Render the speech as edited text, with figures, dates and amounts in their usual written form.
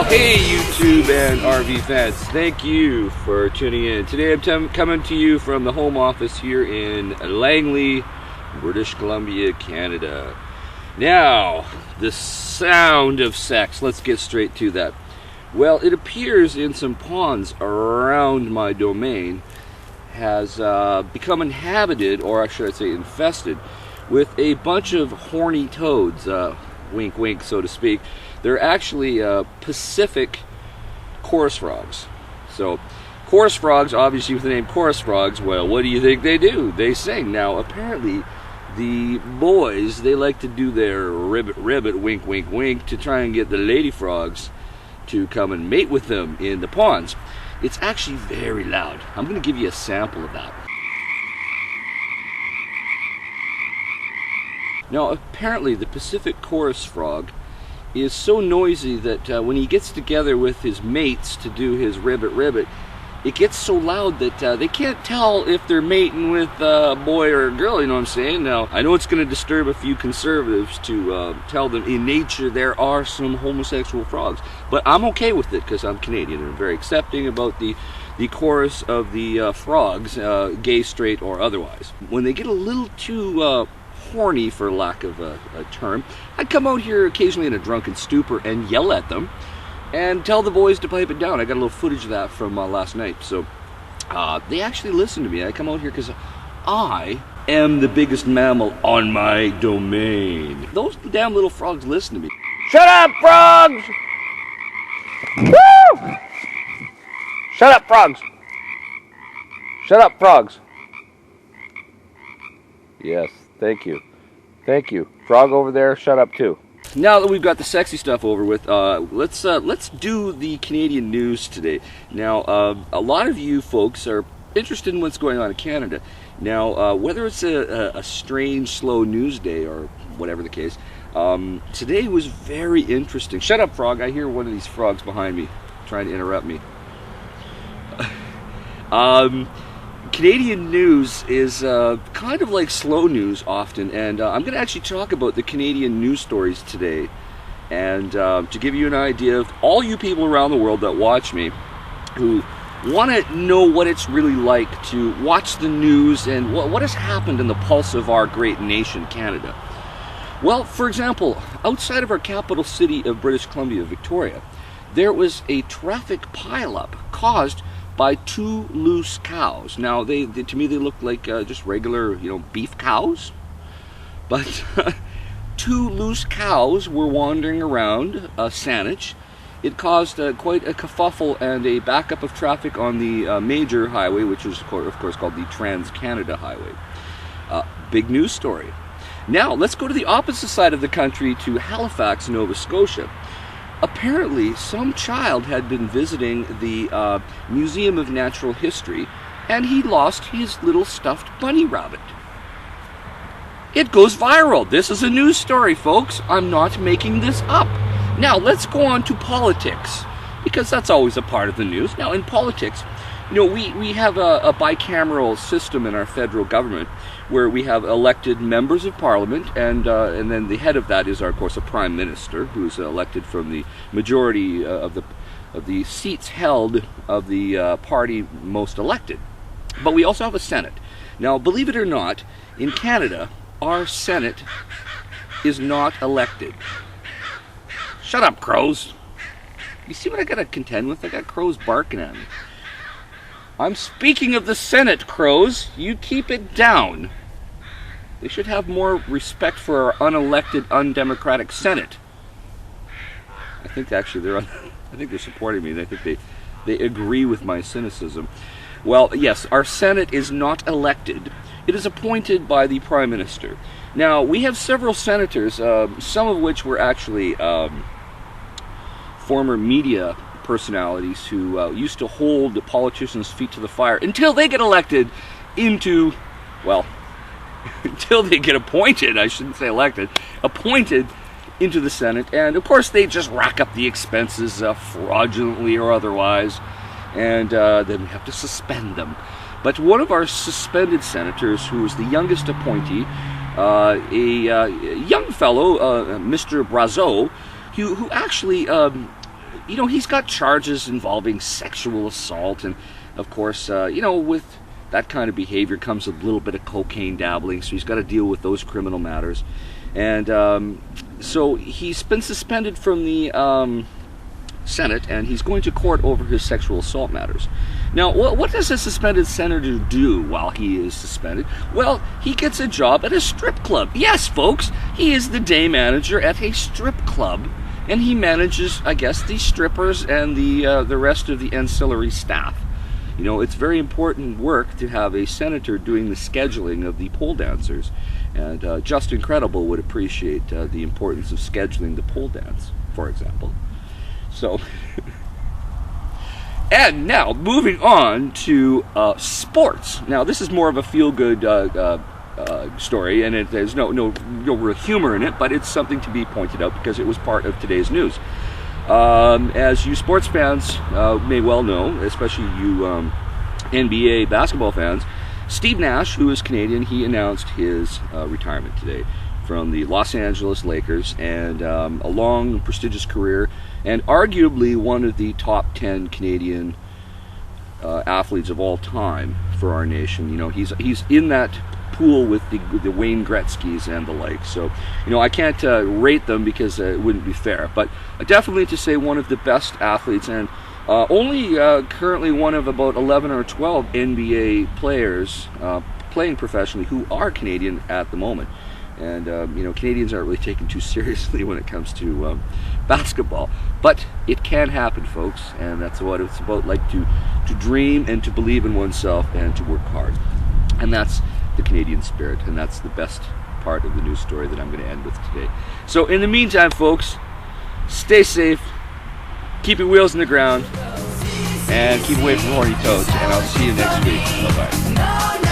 Hey YouTube and RV fans, thank you for tuning in. Today I'm coming to you from the home office here in Langley, British Columbia, Canada. Now, the sound of sex, let's get straight to that. Well, it appears in some ponds around my domain has become inhabited, or should I say infested, with a bunch of horny toads, wink wink so to speak. They're actually Pacific chorus frogs. So, chorus frogs, obviously with the name chorus frogs, well, what do you think they do? They sing. Now, apparently, the boys, they like to do their ribbit ribbit, wink wink wink, to try and get the lady frogs to come and mate with them in the ponds. It's actually very loud. I'm going to give you a sample of that. Now, apparently, the Pacific chorus frog is so noisy that when he gets together with his mates to do his ribbit ribbit, it gets so loud that they can't tell if they're mating with a boy or a girl, you know what I'm saying? Now, I know it's going to disturb a few conservatives to tell them in nature there are some homosexual frogs, but I'm okay with it because I'm Canadian and I'm very accepting about the chorus of the frogs, gay, straight, or otherwise. When they get a little too horny, for lack of a term, I'd come out here occasionally in a drunken stupor and yell at them and tell the boys to pipe it down. I got a little footage of that from last night. So they actually listen to me. I come out here because I am the biggest mammal on my domain. Those damn little frogs listen to me. Shut up, frogs! Woo! Shut up, frogs! Shut up, frogs! Yes. Thank you. Thank you. Frog over there, shut up too. Now that we've got the sexy stuff over with, let's do the Canadian news today. Now, a lot of you folks are interested in what's going on in Canada. Now, whether it's a strange, slow news day or whatever the case, today was very interesting. Shut up, frog. I hear one of these frogs behind me trying to interrupt me. Canadian news is kind of like slow news often, and I'm going to actually talk about the Canadian news stories today, and to give you an idea of all you people around the world that watch me who want to know what it's really like to watch the news and what has happened in the pulse of our great nation, Canada. Well, for example, outside of our capital city of British Columbia, Victoria, there was a traffic pileup caused by two loose cows. Now, they to me they look like just regular, beef cows, but two loose cows were wandering around Saanich. It caused quite a kerfuffle and a backup of traffic on the major highway, which is of course called the Trans-Canada Highway. Big news story. Now, let's go to the opposite side of the country to Halifax, Nova Scotia. Apparently, some child had been visiting the Museum of Natural History, and he lost his little stuffed bunny rabbit. It goes viral. This is a news story, folks. I'm not making this up. Now, let's go on to politics, because that's always a part of the news. Now, in politics, we have a bicameral system in our federal government where we have elected members of parliament, and then the head of that is, of course, a prime minister who's elected from the majority of the seats held of the party most elected. But we also have a Senate. Now, believe it or not, in Canada, our Senate is not elected. Shut up, crows. You see what I got to contend with? I got crows barking at me. I'm speaking of the Senate, crows. You keep it down. They should have more respect for our unelected, undemocratic Senate. I think actually I think they're supporting me. I think they agree with my cynicism. Well, yes, our Senate is not elected. It is appointed by the Prime Minister. Now, we have several senators, some of which were actually former media personalities who used to hold the politicians' feet to the fire until they get elected into, well, until they get appointed, I shouldn't say elected, appointed into the Senate. And of course they just rack up the expenses fraudulently or otherwise, and then we have to suspend them. But one of our suspended senators, who is the youngest appointee, a young fellow, Mr. Brazeau, who actually you know, he's got charges involving sexual assault, and of course, you know, with that kind of behavior comes a little bit of cocaine dabbling, so he's got to deal with those criminal matters. And so he's been suspended from the Senate, and he's going to court over his sexual assault matters. Now, what does a suspended senator do while he is suspended? Well, he gets a job at a strip club. Yes, folks, he is the day manager at a strip club, and he manages, I guess, the strippers and the rest of the ancillary staff. You know, it's very important work to have a senator doing the scheduling of the pole dancers, and Just Incredible would appreciate the importance of scheduling the pole dance, for example. So, and now moving on to sports. Now, this is more of a feel-good story, and there's no real humor in it, but it's something to be pointed out because it was part of today's news. As you sports fans may well know, especially you NBA basketball fans, Steve Nash, who is Canadian, he announced his retirement today from the Los Angeles Lakers, and a long, prestigious career, and arguably one of the top 10 Canadian athletes of all time for our nation. You know, he's in that pool with the Wayne Gretzky's and the like. So, you know, I can't rate them because it wouldn't be fair, but definitely to say one of the best athletes, and only currently one of about 11 or 12 NBA players playing professionally who are Canadian at the moment. And you know, Canadians aren't really taken too seriously when it comes to basketball, but it can happen, folks, and that's what it's about. Like to dream and to believe in oneself and to work hard, and that's the Canadian spirit, and that's the best part of the news story that I'm going to end with today. So in the meantime, folks, stay safe, keep your wheels in the ground, and keep away from horny toads, and I'll see you next week. Bye-bye.